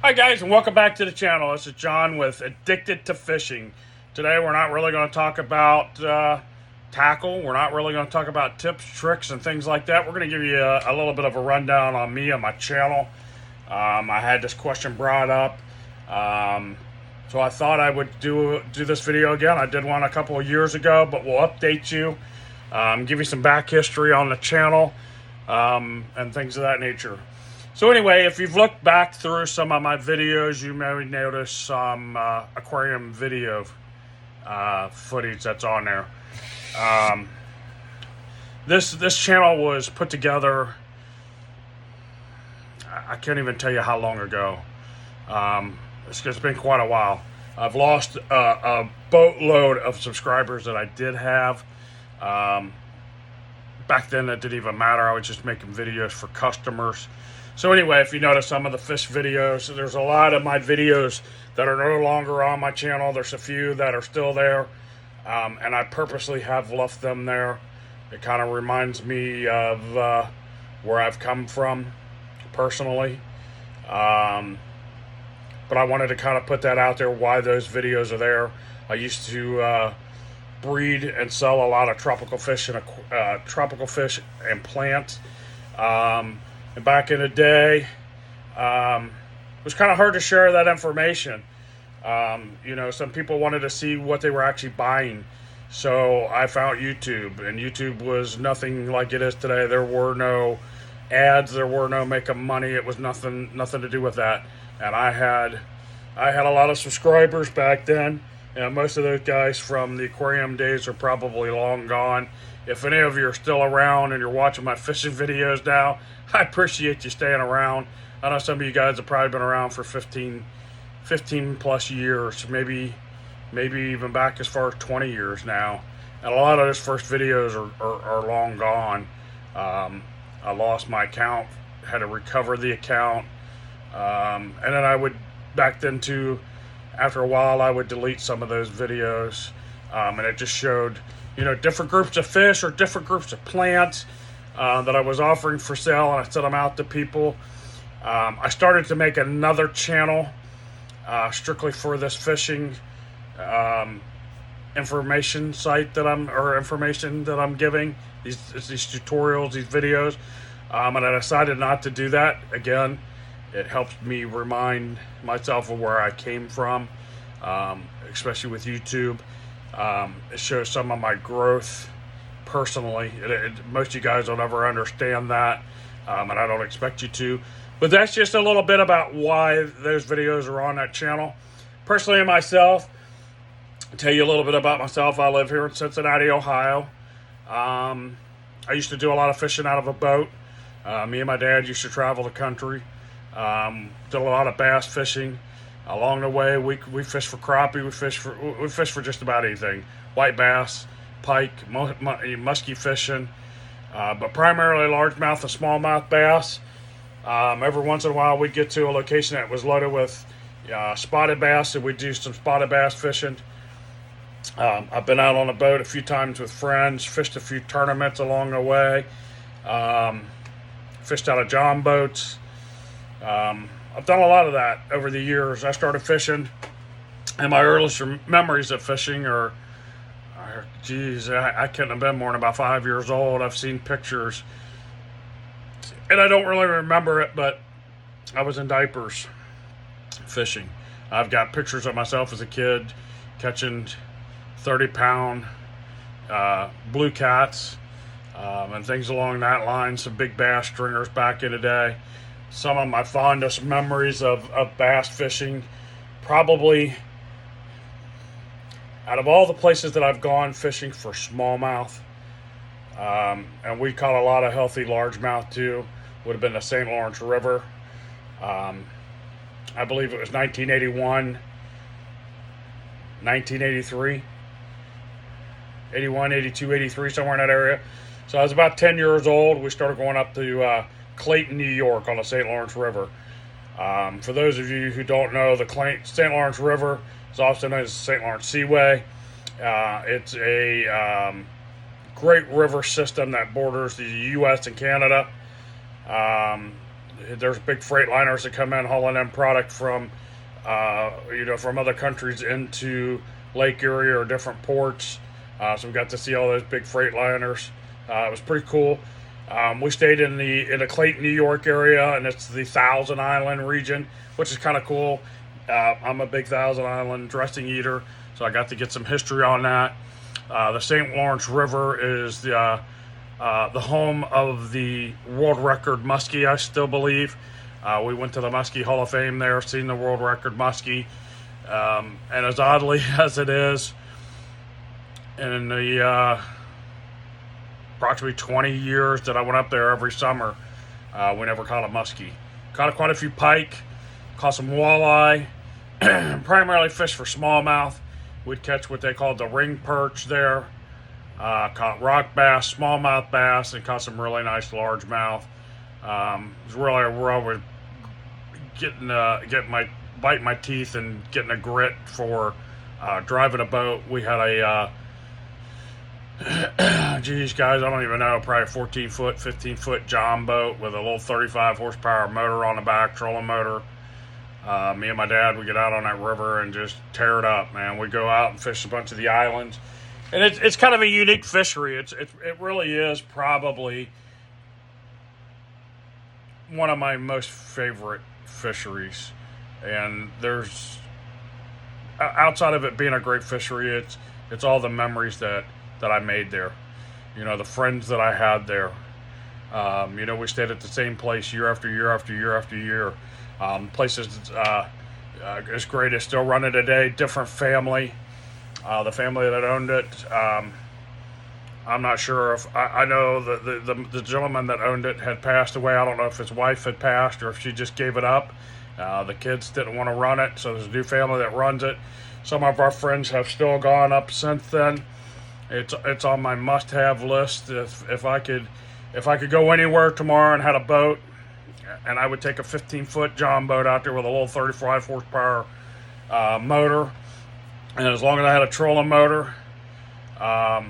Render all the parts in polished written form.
Hi guys, and welcome back to the channel. This is John with Addicted to Fishing. Today we're not really going to talk about tackle. We're not really going to talk about tips, tricks, and things like that. We're going to give you a little bit of a rundown on me and my channel. I had this question brought up, so I thought I would do this video again. I did one a couple of years ago, but we'll update you, give you some back history on the channel, and things of that nature. So anyway, if you've looked back through some of my videos, you may notice some aquarium video footage that's on there. This channel was put together, I can't even tell you how long ago. It's been quite a while. I've lost a boatload of subscribers that I did have. Back then it didn't even matter. I was just making videos for customers. So anyway, if you notice some of the fish videos, there's a lot of my videos that are no longer on my channel. There's a few that are still there, and I purposely have left them there. It kind of reminds me of where I've come from personally. But I wanted to kind of put that out there, why those videos are there. I used to breed and sell a lot of tropical fish and plants. And back in the day, it was kind of hard to share that information. Some people wanted to see what they were actually buying. So I found YouTube, and YouTube was nothing like it is today. There were no ads, there were no making money. It was nothing to do with that. And I had a lot of subscribers back then. And most of those guys from the aquarium days are probably long gone. If any of you are still around and you're watching my fishing videos now, I appreciate you staying around. I know some of you guys have probably been around for 15 plus years, maybe even back as far as 20 years now. And a lot of those first videos are long gone. I lost my account, had to recover the account. And then I would, back then too, after a while, I would delete some of those videos. And it just showed, different groups of fish or different groups of plants that I was offering for sale, and I sent them out to people. I started to make another channel strictly for this fishing information that I'm giving, these tutorials, these videos, and I decided not to do that again. It helps me remind myself of where I came from, especially with YouTube. It shows some of my growth personally. Most of you guys don't ever understand that, and I don't expect you to. But that's just a little bit about why those videos are on that channel. Personally, myself, I'll tell you a little bit about myself. I live here in Cincinnati, Ohio. I used to do a lot of fishing out of a boat. Me and my dad used to travel the country. Did a lot of bass fishing. Along the way, we fished for crappie. We fished for just about anything. White bass, pike, muskie fishing, but primarily largemouth and smallmouth bass. Every once in a while, we'd get to a location that was loaded with spotted bass, and we'd do some spotted bass fishing. I've been out on a boat a few times with friends, fished a few tournaments along the way, fished out of John boats. I've done a lot of that over the years. I started fishing, and my earliest memories of fishing are I couldn't have been more than about 5 years old. I've seen pictures, and I don't really remember it, but I was in diapers fishing. I've got pictures of myself as a kid catching 30-pound blue cats and things along that line, some big bass stringers back in the day. Some of my fondest memories of bass fishing, probably out of all the places that I've gone fishing for smallmouth, and we caught a lot of healthy largemouth too, would have been the St. Lawrence River. I believe it was 1981, 1983, 81, 82, 83, somewhere in that area. So I was about 10 years old. We started going up to Clayton, New York on the St. Lawrence River. For those of you who don't know, the St. Lawrence River is also known as the St. Lawrence Seaway. It's a great river system that borders the U.S. and Canada. There's big freight liners that come in hauling in product from, from other countries into Lake Erie or different ports. So we got to see all those big freight liners. It was pretty cool. We stayed in the Clayton, New York area, and it's the Thousand Island region, which is kind of cool. I'm a big Thousand Island dressing eater, so I got to get some history on that. The St. Lawrence River is the home of the world record muskie, I still believe. We went to the Muskie Hall of Fame there, seen the world record muskie. And as oddly as it is, in the approximately 20 years that I went up there every summer, we never caught a muskie. Caught quite a few pike, caught some walleye, primarily fish for smallmouth. We'd catch what they called the ring perch there. Caught rock bass, smallmouth bass, and caught some really nice largemouth. It was really where I was biting my teeth and getting a grit for driving a boat. We had a geez guys, I don't even know, probably 14 foot, 15 foot John boat with a little 35 horsepower motor on the back, trolling motor. Me and my dad would get out on that river and just tear it up, man. We'd go out and fish a bunch of the islands. And it's kind of a unique fishery. It really is probably one of my most favorite fisheries. And there's, outside of it being a great fishery, it's all the memories that I made there. The friends that I had there. We stayed at the same place year after year after year after year. Places is great. It's still running today. Different family. The family that owned it, I'm not sure if I know the gentleman that owned it had passed away. I don't know if his wife had passed or if she just gave it up. The kids didn't want to run it, so there's a new family that runs it. Some of our friends have still gone up since then. It's on my must-have list. If I could go anywhere tomorrow and had a boat, and I would take a 15-foot John boat out there with a little 35 horsepower motor. And as long as I had a trolling motor, I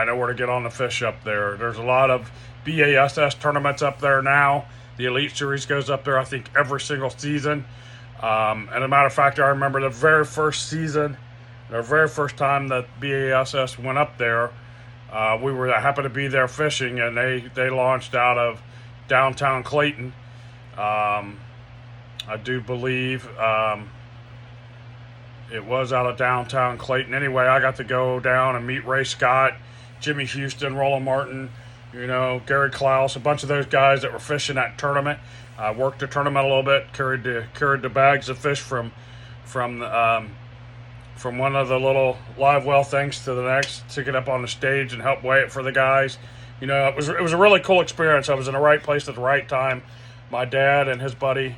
know where to get on the fish up there. There's a lot of BASS tournaments up there now. The Elite Series goes up there, I think, every single season. And as a matter of fact, I remember the very first season, the very first time that BASS went up there, I happened to be there fishing, and they launched out of downtown Clayton. I do believe it was out of downtown Clayton. Anyway, I got to go down and meet Ray Scott, Jimmy Houston, Roland Martin, Gary Klaus, a bunch of those guys that were fishing that tournament. I worked the tournament a little bit, carried the bags of fish from one of the little live well things to the next, took it up on the stage and helped weigh it for the guys. It was a really cool experience. I was in the right place at the right time. My dad and his buddy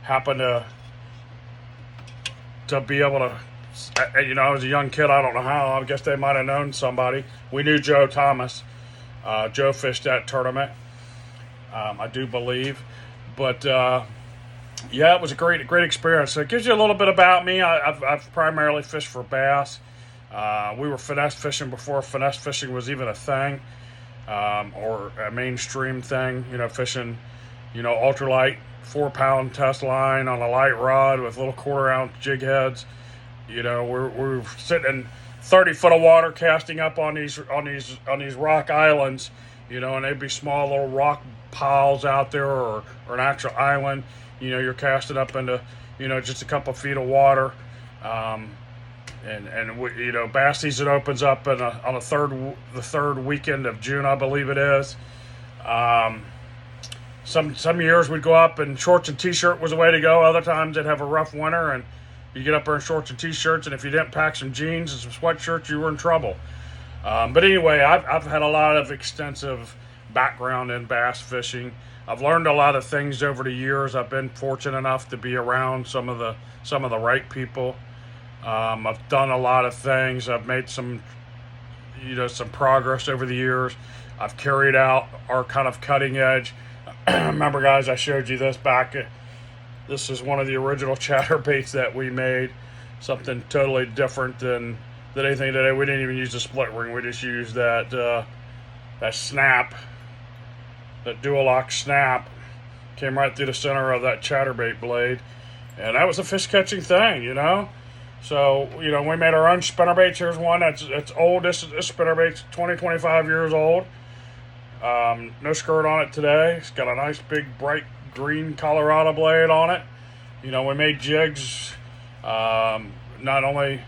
happened to be able to, I was a young kid. I don't know how. I guess they might have known somebody. We knew Joe Thomas. Joe fished that tournament, I do believe. But yeah, it was a great experience. So it gives you a little bit about me. I've primarily fished for bass. We were finesse fishing before finesse fishing was even a thing, or a mainstream thing. Fishing, ultralight 4-pound test line on a light rod with little 1/4-ounce jig heads. We're sitting in 30 foot of water casting up on these rock islands, and they'd be small little rock piles out there or an actual island. You're casting up into, just a couple feet of water. Bass season opens up on the third weekend of June, I believe it is. Some years we'd go up and shorts and t-shirt was the way to go. Other times they'd have a rough winter and you get up there in shorts and t-shirts, and if you didn't pack some jeans and some sweatshirts, you were in trouble. But anyway, I've had a lot of extensive background in bass fishing. I've learned a lot of things over the years. I've been fortunate enough to be around some of the right people. I've done a lot of things. I've made some progress over the years. I've carried out our kind of cutting edge. Remember, guys, I showed you this back. This is one of the original chatterbaits that we made. Something totally different than anything today. We didn't even use a split ring. We just used that snap, that Dual-Lock snap, came right through the center of that chatterbait blade, and that was a fish catching thing, you know. So, you know, we made our own spinnerbaits. Here's one that's old. This spinnerbait's 25 years old. No skirt on it today. It's got a nice big bright green Colorado blade on it. You know, we made jigs, not only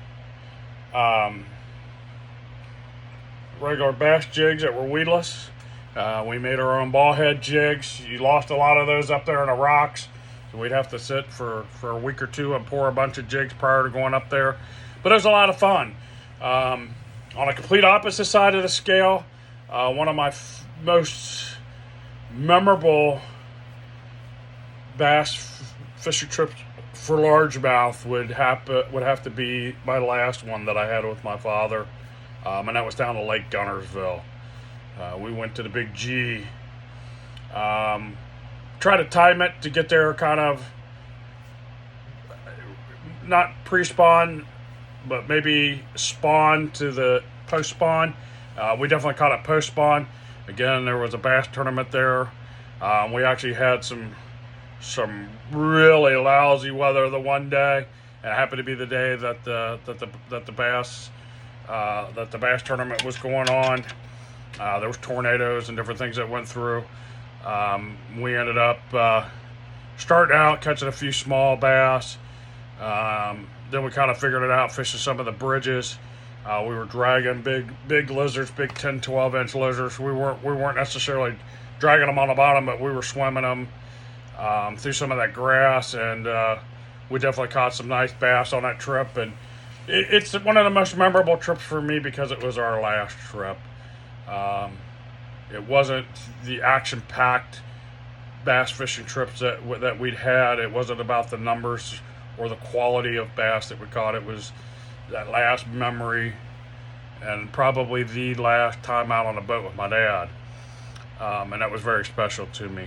regular bass jigs that were weedless. We made our own ball head jigs. You lost a lot of those up there in the rocks, so we'd have to sit for a week or two and pour a bunch of jigs prior to going up there. But it was a lot of fun. On a complete opposite side of the scale, one of my most memorable bass fishing trips for largemouth would have to be my last one that I had with my father, and that was down to Lake Gunnersville. We went to the Big G. Try to time it to get there kind of not pre-spawn, but maybe spawn to the post-spawn. We definitely caught it post-spawn. Again, there was a bass tournament there. We actually had some really lousy weather the one day. It happened to be the day that the bass tournament was going on. There was tornadoes and different things that went through. We ended up starting out catching a few small bass. Then we kind of figured it out, fishing some of the bridges. We were dragging big lizards, big 10, 12-inch lizards. We weren't necessarily dragging them on the bottom, but we were swimming them through some of that grass, and we definitely caught some nice bass on that trip. And it's one of the most memorable trips for me because it was our last trip. It wasn't the action-packed bass fishing trips that we'd had. It wasn't about the numbers or the quality of bass that we caught. It was that last memory, and probably the last time out on a boat with my dad, and that was very special to me.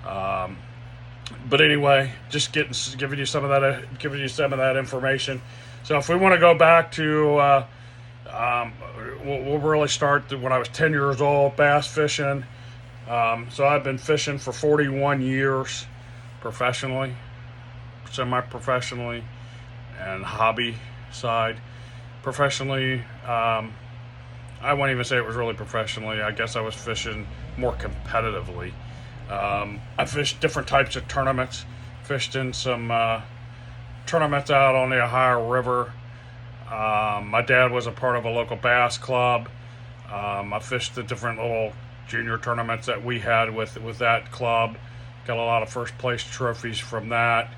But anyway, just giving you some of that information. So if we want to go back to, we'll really start when I was 10 years old, bass fishing. So I've been fishing for 41 years, professionally, semi-professionally, and hobby side. Professionally, I won't even say it was really professionally. I guess I was fishing more competitively. I fished different types of tournaments. Fished in some tournaments out on the Ohio River. My dad was a part of a local bass club. I fished the different little junior tournaments that we had with that club. Got a lot of first place trophies from that.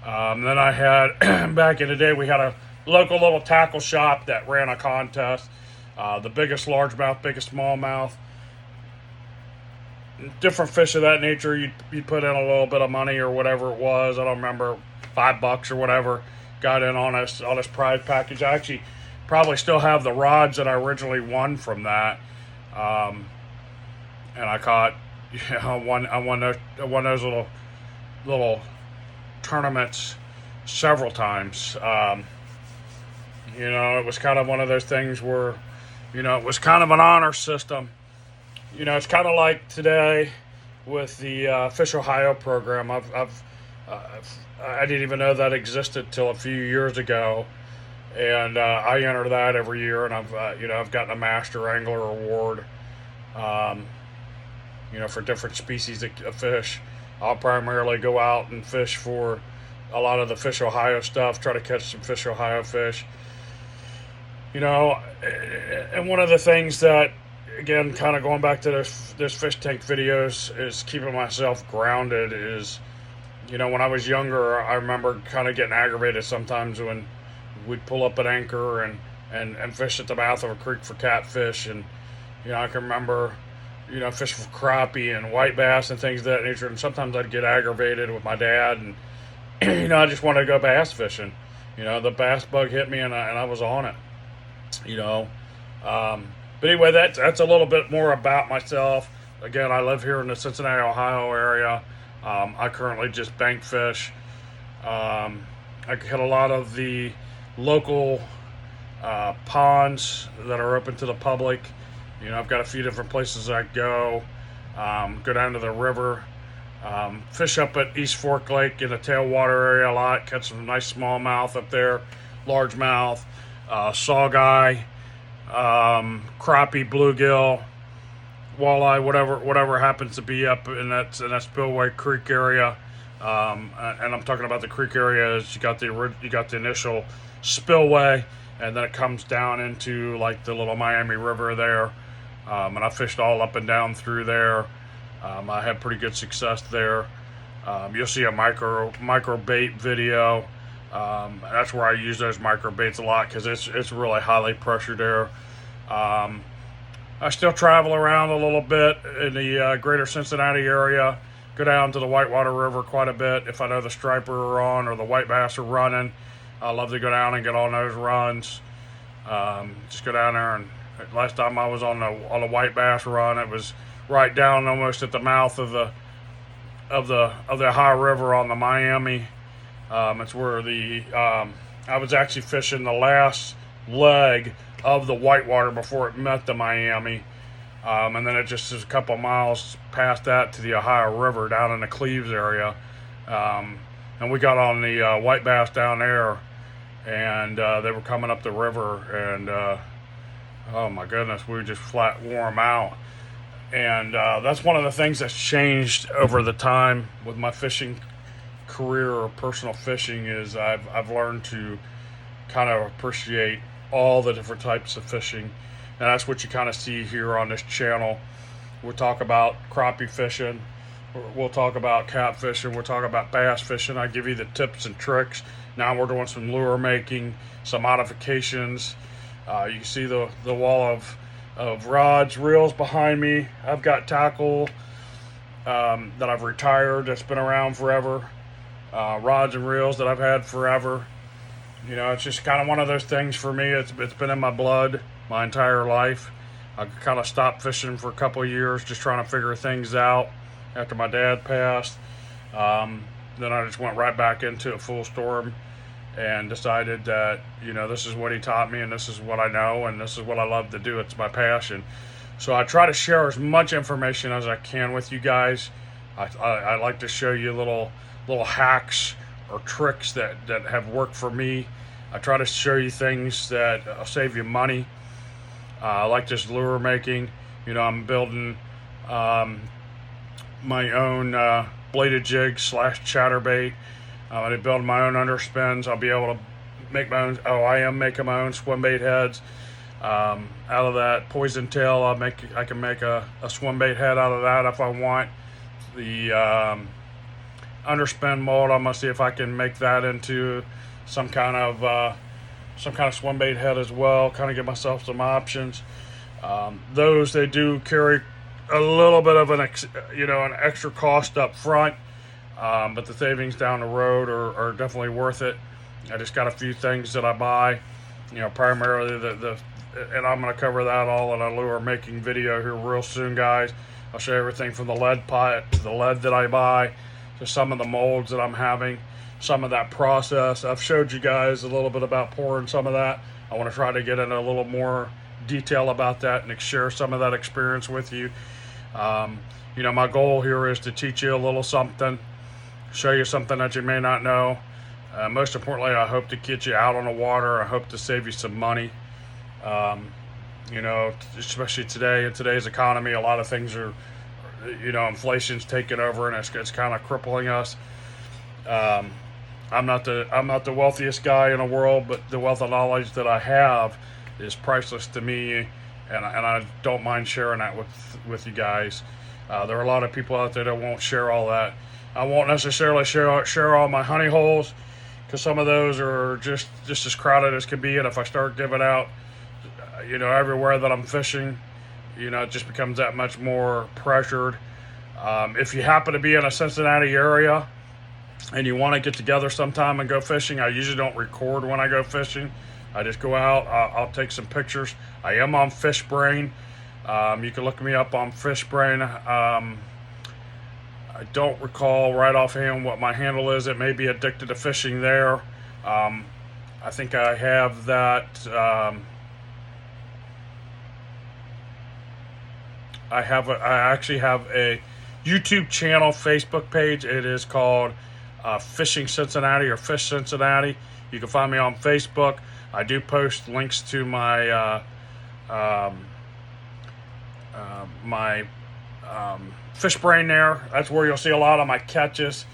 Then I had, back in the day, we had a local little tackle shop that ran a contest. The biggest largemouth, biggest smallmouth. Different fish of that nature, you'd put in a little bit of money or whatever it was. I don't remember, $5 or whatever. Got in on this prize package. I actually probably still have the rods that I originally won from that. And I caught, I won those little tournaments several times. It was kind of one of those things where, it was kind of an honor system. It's kind of like today with the Fish Ohio program. I didn't even know that existed till a few years ago, and I enter that every year, and I've gotten a Master Angler Award, for different species of fish. I'll primarily go out and fish for a lot of the Fish Ohio stuff, try to catch some Fish Ohio fish. And one of the things that, again, kind of going back to those fish tank videos, is keeping myself grounded. Is, when I was younger, I remember kind of getting aggravated sometimes when we'd pull up an anchor and fish at the mouth of a creek for catfish. And, I can remember, fishing for crappie and white bass and things of that nature. And sometimes I'd get aggravated with my dad, and, I just wanted to go bass fishing. The bass bug hit me, and I was on it. But anyway, that's a little bit more about myself. Again, I live here in the Cincinnati, Ohio area. I currently just bank fish. I hit a lot of the local ponds that are open to the public. I've got a few different places I go. Go down to the river. Fish up at East Fork Lake in the tailwater area a lot. Catch some nice smallmouth up there, largemouth, saugeye, crappie, bluegill, walleye, whatever happens to be up in that Spillway Creek area. And I'm talking about the creek area. Is you got the initial spillway, and then it comes down into like the little Miami River there. And I fished all up and down through there. I had pretty good success there. You'll see a micro bait video. That's where I use those micro baits a lot because it's really highly pressured there. I still travel around a little bit in the greater Cincinnati area. Go down to the Whitewater River quite a bit if I know the striper are on or the white bass are running. I love to go down and get on those runs. Just go down there, and last time I was on the white bass run, it was right down almost at the mouth of the high river on the Miami. It's where I was actually fishing the last leg of the Whitewater before it met the Miami. And then it just is a couple miles past that to the Ohio River down in the Cleves area. And we got on the white bass down there, and they were coming up the river, and oh my goodness, we just flat wore them out. And that's one of the things that's changed over the time with my fishing career or personal fishing is I've learned to kind of appreciate all the different types of fishing. And that's what you kind of see here on this channel. We'll talk about crappie fishing. We'll talk about catfishing. We'll talk about bass fishing. I give you the tips and tricks. Now we're doing some lure making, some modifications. You can see the wall of rods, reels behind me. I've got tackle that I've retired that's been around forever. Rods and reels that I've had forever. You know, it's just kind of one of those things for me. It's been in my blood my entire life. I kind of stopped fishing for a couple of years, just trying to figure things out after my dad passed. Then I just went right back into it full storm and decided that, you know, this is what he taught me and this is what I know and this is what I love to do. It's my passion. So I try to share as much information as I can with you guys. I like to show you little hacks or tricks that have worked for me. I try to show you things that save you money. I like this lure making. You know, I'm building my own bladed jig / chatterbait. I'm building my own underspins. I'll be able to make my own. I am making my own swim bait heads. Out of that poison tail, I can make a swim bait head out of that if I want. The underspin mold, I'm gonna see if I can make that into some kind of swim bait head as well. Kind of give myself some options. Those they do carry a little bit of an extra cost up front, but the savings down the road are definitely worth it. I just got a few things that I buy, you know, primarily and I'm going to cover that all in a lure making video here real soon, guys. I'll show you everything from the lead pot to the lead that I buy to some of the molds that I'm having, some of that process. I've showed you guys a little bit about pouring some of that. I want to try to get into a little more detail about that and share some of that experience with you. You know, my goal here is to teach you a little something, show you something that you may not know. Most importantly, I hope to get you out on the water. I hope to save you some money. You know, especially today, in today's economy, a lot of things are, you know, inflation's taking over and it's kind of crippling us. I'm not the wealthiest guy in the world, but the wealth of knowledge that I have is priceless to me, and I don't mind sharing that with you guys. There are a lot of people out there that won't share all that. I won't necessarily share all my honey holes because some of those are just as crowded as can be, and if I start giving out, you know, everywhere that I'm fishing, you know, it just becomes that much more pressured. If you happen to be in a Cincinnati area and you want to get together sometime and go fishing, I usually don't record when I go fishing. I just go out, I'll take some pictures. I am on FishBrain. You can look me up on FishBrain. I don't recall right offhand what my handle is. It may be Addicted to Fishing there. I think I have that. I actually have a YouTube channel, Facebook page. It is called Fishing Cincinnati or Fish Cincinnati. You can find me on Facebook. I do post links to my fish brain there. That's where you'll see a lot of my catches.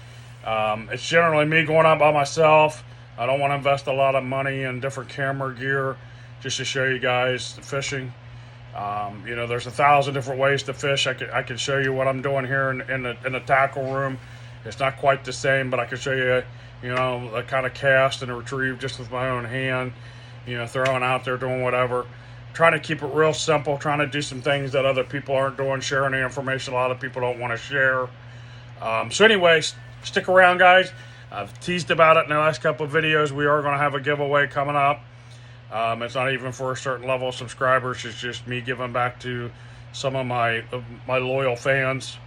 It's generally me going out by myself. I don't want to invest a lot of money in different camera gear just to show you guys the fishing. There's 1,000 different ways to fish. I can show you what I'm doing here in the tackle room. It's not quite the same, but I can show you, the kind of cast and retrieve just with my own hand. Throwing out there, doing whatever. Trying to keep it real simple. Trying to do some things that other people aren't doing. Sharing the information a lot of people don't want to share. So anyway, stick around, guys. I've teased about it in the last couple of videos. We are going to have a giveaway coming up. It's not even for a certain level of subscribers. It's just me giving back to some of my loyal fans.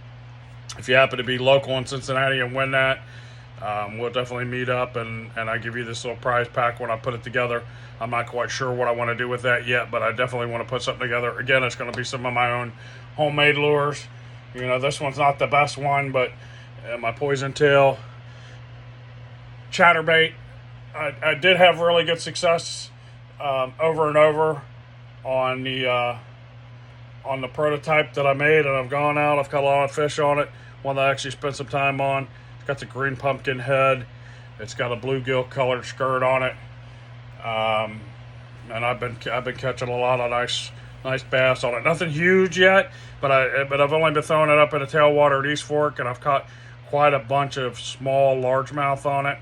If you happen to be local in Cincinnati and win that, we'll definitely meet up and I give you this little prize pack when I put it together. I'm not quite sure what I want to do with that yet, but I definitely want to put something together. Again, it's going to be some of my own homemade lures. This one's not the best one, but my poison tail chatterbait. I did have really good success over and over on the prototype that I made, and I've gone out. I've caught a lot of fish on it. One that I actually spent some time on. It's got the green pumpkin head. It's got a bluegill colored skirt on it, and I've been catching a lot of nice bass on it. Nothing huge yet, but I've only been throwing it up in the tailwater at East Fork, and I've caught quite a bunch of small largemouth on it.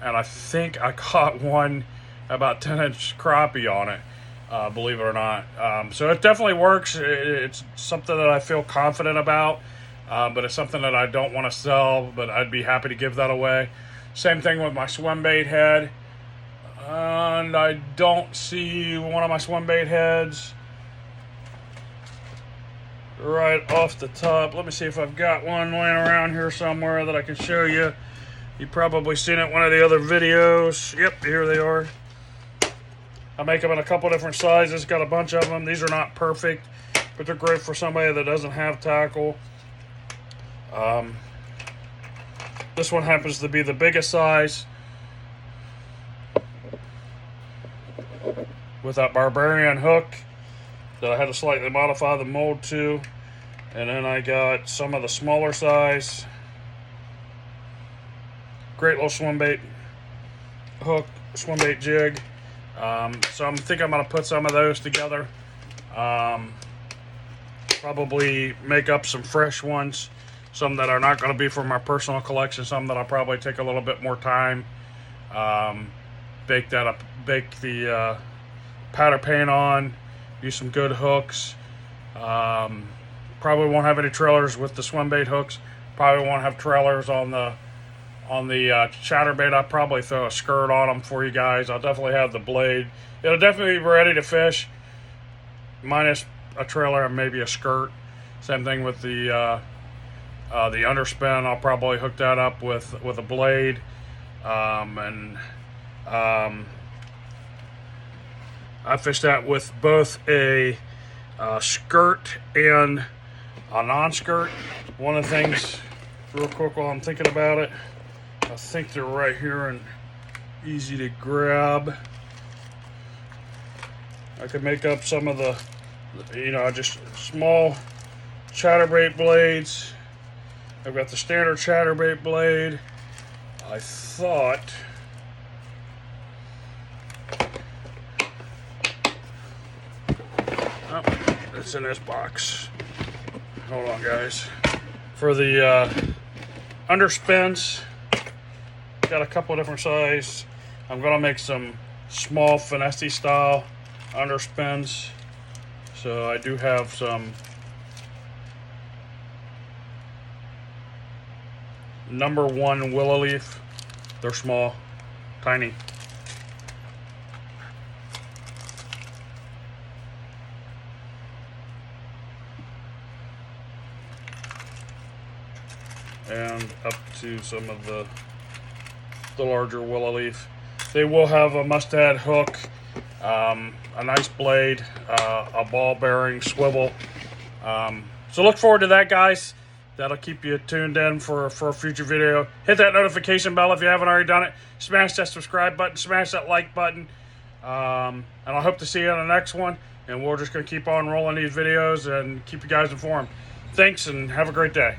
And I think I caught one about 10-inch crappie on it, believe it or not. So it definitely works. It's something that I feel confident about, but it's something that I don't want to sell, but I'd be happy to give that away. Same thing with my swim bait head. And I don't see one of my swim bait heads right off the top. Let me see if I've got one laying around here somewhere that I can show you. You've probably seen it in one of the other videos. Yep, here they are. I make them in a couple different sizes. Got a bunch of them. These are not perfect, but they're great for somebody that doesn't have tackle. This one happens to be the biggest size, with that Barbarian hook that I had to slightly modify the mold to. And then I got some of the smaller size. Great little swim bait hook, swim bait jig. So I'm thinking I'm going to put some of those together. Probably make up some fresh ones. Some that are not going to be for my personal collection. Some that I'll probably take a little bit more time. Bake that up. Bake the powder paint on. Use some good hooks. Probably won't have any trailers with the swim bait hooks. Probably won't have trailers on the chatterbait. I'll probably throw a skirt on them for you guys. I'll definitely have the blade. It'll definitely be ready to fish, minus a trailer and maybe a skirt. Same thing with the underspin. I'll probably hook that up with a blade. I fished that with both a skirt and a non-skirt. One of the things, real quick while I'm thinking about it, I think they're right here and easy to grab. I could make up some of the, just small chatterbait blades. I've got the standard chatterbait blade. I thought it's in this box. Hold on, guys. For the underspins, got a couple of different sizes. I'm gonna make some small finesse style underspins. So I do have some number 1 willow leaf. They're small, tiny. And up to some of the larger willow leaf. They will have a mustad hook, a nice blade, a ball bearing swivel, So look forward to that, guys. That'll keep you tuned in for a future video. Hit that notification bell if you haven't already done it. Smash that subscribe button. Smash that like button. And I hope to see you on the next one. And we're just going to keep on rolling these videos and keep you guys informed. Thanks, and have a great day.